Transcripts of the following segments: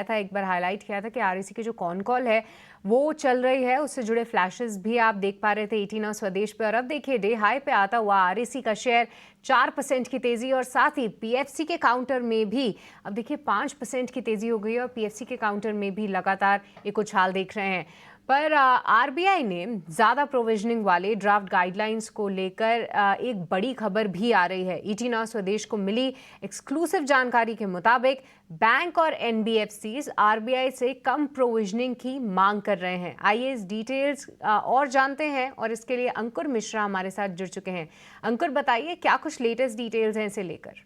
था, एक बार हाईलाइट किया था कि आरईसी की जो कॉन कॉल है वो चल रही है, उससे जुड़े फ्लैशेस भी आप देख पा रहे थे 18 स्वदेश पे। और अब देखिए डे हाई पे आता हुआ आरईसी का शेयर 4% की तेजी, और साथ ही पीएफसी के काउंटर में भी अब देखिए 5% की तेजी हो गई है, और पीएफसी के काउंटर में भी लगातार एक उछाल देख रहे हैं। पर आरबीआई ने ज़्यादा प्रोविजनिंग वाले ड्राफ्ट गाइडलाइंस को लेकर एक बड़ी खबर भी आ रही है। ईटी नाउ स्वदेश को मिली एक्सक्लूसिव जानकारी के मुताबिक बैंक और एनबीएफसीज आरबीआई से कम प्रोविजनिंग की मांग कर रहे हैं। आइए इस डिटेल्स और जानते हैं, और इसके लिए अंकुर मिश्रा हमारे साथ जुड़ चुके हैं। अंकुर, बताइए क्या कुछ लेटेस्ट डिटेल्स हैं इसे लेकर।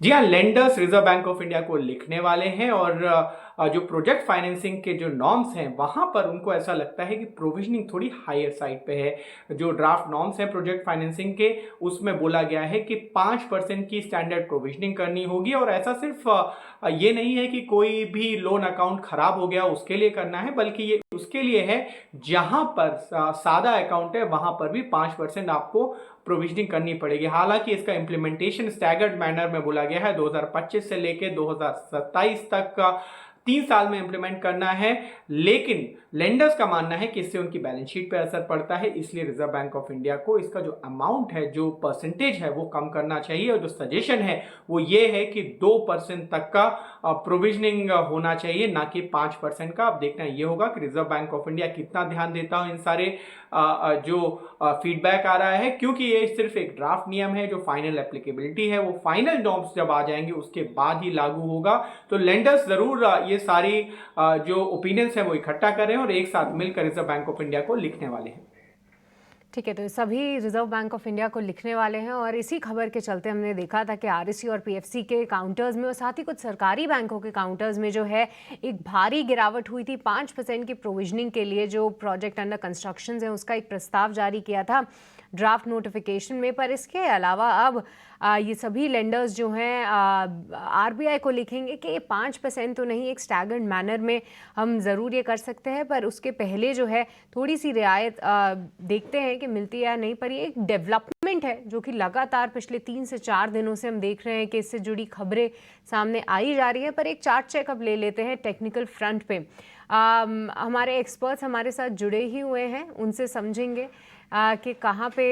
जी हाँ, lenders reserve bank of India को लिखने वाले हैं और जो प्रोजेक्ट फाइनेंसिंग के जो नॉर्म्स हैं वहां पर उनको ऐसा लगता है कि प्रोविजनिंग थोड़ी हायर साइड पे है। जो ड्राफ्ट नॉर्म्स हैं प्रोजेक्ट फाइनेंसिंग के, उसमें बोला गया है कि 5% की स्टैंडर्ड प्रोविजनिंग करनी होगी, और ऐसा सिर्फ ये नहीं है कि कोई भी लोन अकाउंट खराब हो गया उसके लिए करना है, बल्कि ये उसके लिए है जहां पर सादा अकाउंट है वहां पर भी 5% आपको प्रोविजनिंग करनी पड़ेगी। हालांकि इसका इंप्लीमेंटेशन स्टैगर्ड मैनर में बोला गया है, 2025 से लेकर 2027 तक का 3 साल में इंप्लीमेंट करना है। लेकिन लेंडर्स का मानना है कि इससे उनकी बैलेंस शीट पर असर पड़ता है, इसलिए रिजर्व बैंक ऑफ इंडिया को इसका जो अमाउंट है, जो परसेंटेज है वो कम करना चाहिए। और जो सजेशन है वो ये है कि 2% तक का प्रोविजनिंग होना चाहिए, ना कि 5% का। अब देखना ये होगा कि रिजर्व बैंक ऑफ इंडिया कितना ध्यान देता है इन सारे जो फीडबैक आ रहा है, क्योंकि ये सिर्फ एक ड्राफ्ट नियम है। जो फाइनल एप्लीकेबिलिटी है वो फाइनल नॉर्म्स जब आ जाएंगे उसके बाद ही लागू होगा। तो लेंडर्स जरूर ये सारी जो ओपिनियंस है वो इकट्ठा करें और एक साथ मिलकर रिजर्व बैंक ऑफ इंडिया को लिखने वाले हैं। ठीक है, तो सभी रिजर्व बैंक ऑफ इंडिया को लिखने वाले हैं, और इसी खबर के चलते हमने देखा था कि आरईसी और पीएफसी के काउंटर्स में और साथ ही कुछ सरकारी बैंकों के काउंटर्स में जो है एक भारी गिरावट हुई थी। 5% की प्रोविजनिंग के लिए जो प्रोजेक्ट अंडर कंस्ट्रक्शन है उसका एक प्रस्ताव जारी किया था ड्राफ्ट नोटिफिकेशन में। पर इसके अलावा अब ये सभी लेंडर्स जो हैं आरबीआई को लिखेंगे कि ये 5% तो नहीं, एक स्टैगर्ड मैनर में हम ज़रूर ये कर सकते हैं, पर उसके पहले जो है थोड़ी सी रियायत देखते हैं कि मिलती है या नहीं। पर ये एक डेवलपमेंट है जो कि लगातार पिछले 3 से 4 दिनों से हम देख रहे हैं कि इससे जुड़ी खबरें सामने आई जा रही है। पर एक चार्ट चेकअप ले लेते हैं टेक्निकल फ्रंट पे। हमारे एक्सपर्ट्स हमारे साथ जुड़े ही हुए हैं, उनसे समझेंगे कि कहाँ पे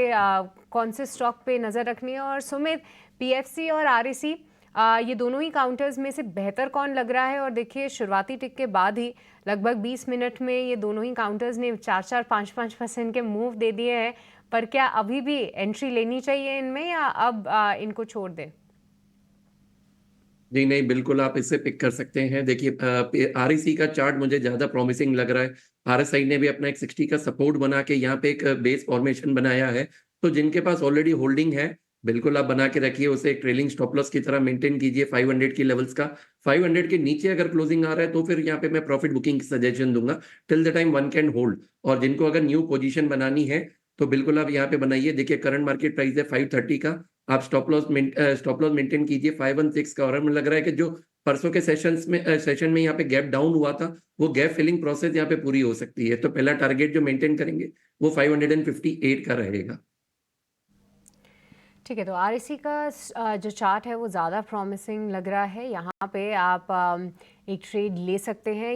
कौन से स्टॉक पे नज़र रखनी है। और सुमित, पीएफसी और आरईसी ये दोनों ही काउंटर्स में से बेहतर कौन लग रहा है? और देखिए शुरुआती टिक के बाद ही लगभग 20 मिनट में ये दोनों ही काउंटर्स ने 4-4, 5-5% के मूव दे दिए हैं। पर क्या अभी भी एंट्री लेनी चाहिए इनमें, या अब इनको छोड़ दें? जी नहीं, बिल्कुल आप इससे पिक कर सकते हैं। देखिए आरईसी का चार्ट मुझे ज़्यादा प्रॉमिसिंग लग रहा है। आरएसआई ने भी अपना एक 60 का सपोर्ट बना के यहाँ पे एक बेस फॉर्मेशन बनाया है। तो जिनके पास ऑलरेडी होल्डिंग है, बिल्कुल आप बना के रखिए, उसे एक ट्रेलिंग स्टॉप लॉस की तरह मेंटेन कीजिए 500 की लेवल्स का। 500 के नीचे अगर क्लोजिंग आ रहा है तो फिर यहाँ पे मैं प्रॉफिट बुकिंग की सजेशन दूंगा। Till the time one can hold. और जिनको अगर न्यू पोजीशन बनानी है तो बिल्कुल आप यहाँ पे बनाइए। देखिए करंट मार्केट प्राइस है 530 का। आप स्टॉप लॉस मेंटेन कीजिए 516 का। और हमें लग रहा है कि जो परसों के सेशन में यहाँ पे गैप डाउन हुआ था, वो गैप फिलिंग प्रोसेस यहाँ पे पूरी हो सकती है। तो पहला टारगेट जो मेंटेन करेंगे वो 558 का रहेगा। ठीक है, तो आरईसी का जो चार्ट है वो ज़्यादा प्रॉमिसिंग लग रहा है। यहाँ पे आप एक ट्रेड ले सकते हैं।